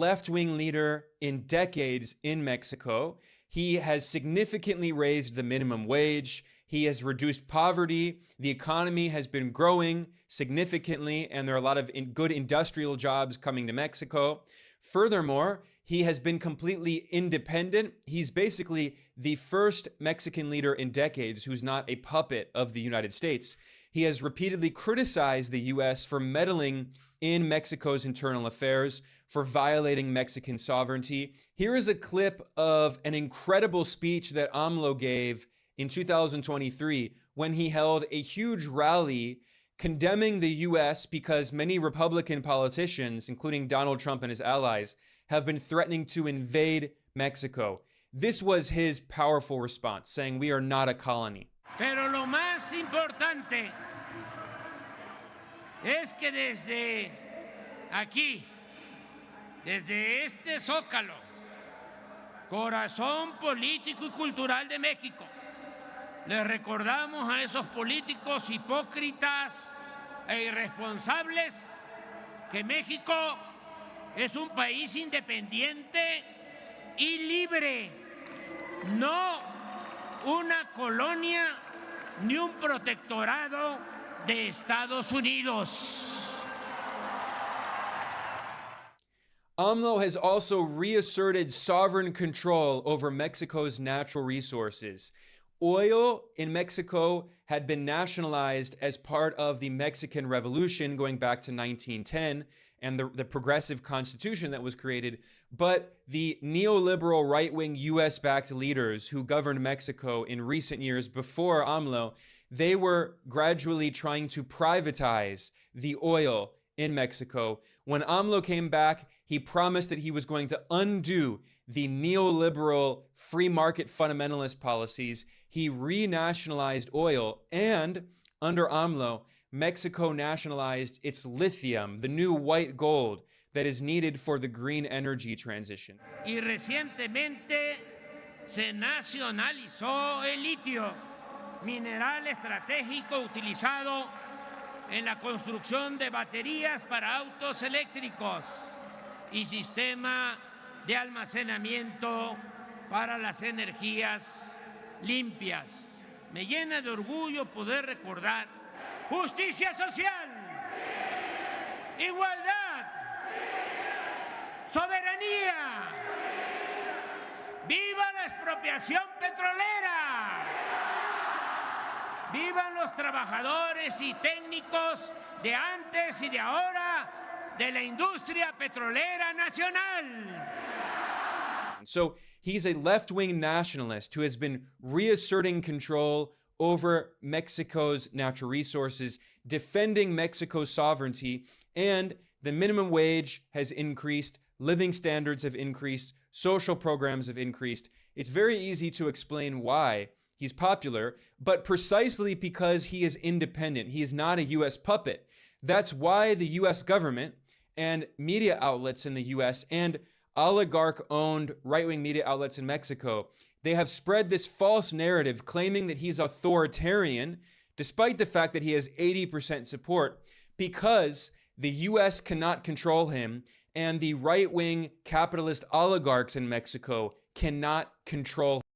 left-wing leader in decades in Mexico. He has significantly raised the minimum wage. He has reduced poverty. The economy has been growing significantly, and there are a lot of good industrial jobs coming to Mexico. Furthermore, he has been completely independent. He's basically the first Mexican leader in decades who's not a puppet of the United States. He has repeatedly criticized the U.S. for meddling in Mexico's internal affairs, for violating Mexican sovereignty. Here is a clip of an incredible speech that AMLO gave in 2023 when he held a huge rally condemning the U.S. because many Republican politicians, including Donald Trump and his allies, have been threatening to invade Mexico. This was his powerful response, saying, "We are not a colony." Pero lo más importante es que desde aquí, desde este zócalo, corazón político y cultural de México, le recordamos a esos políticos hipócritas e irresponsables que México es un país independiente y libre, no una colonia ni un protectorado de Estados Unidos. AMLO has also reasserted sovereign control over Mexico's natural resources. Oil in Mexico had been nationalized as part of the Mexican Revolution going back to 1910 and the progressive constitution that was created. But the neoliberal right-wing US-backed leaders who governed Mexico in recent years before AMLO, they were gradually trying to privatize the oil in Mexico. When AMLO came back, he promised that he was going to undo the neoliberal free market fundamentalist policies. He renationalized oil, and under AMLO, Mexico nationalized its lithium, the new white gold that is needed for the green energy transition. Y recientemente se nacionalizó el litio, mineral estratégico utilizado en la construcción de baterías para autos eléctricos y sistema de almacenamiento para las energías limpias. Me llena de orgullo poder recordar justicia social, igualdad, soberanía. ¡Viva la expropiación petrolera! ¡Vivan los trabajadores y técnicos de antes y de ahora de la industria petrolera nacional! So he's a left-wing nationalist who has been reasserting control over Mexico's natural resources, defending Mexico's sovereignty, and the minimum wage has increased, living standards have increased, social programs have increased. It's very easy to explain why he's popular, but precisely because he is independent. He is not a US puppet. That's why the US government and media outlets in the US and oligarch-owned right-wing media outlets in Mexico, they have spread this false narrative claiming that he's authoritarian, despite the fact that he has 80% support, because the US cannot control him and the right-wing capitalist oligarchs in Mexico cannot control him.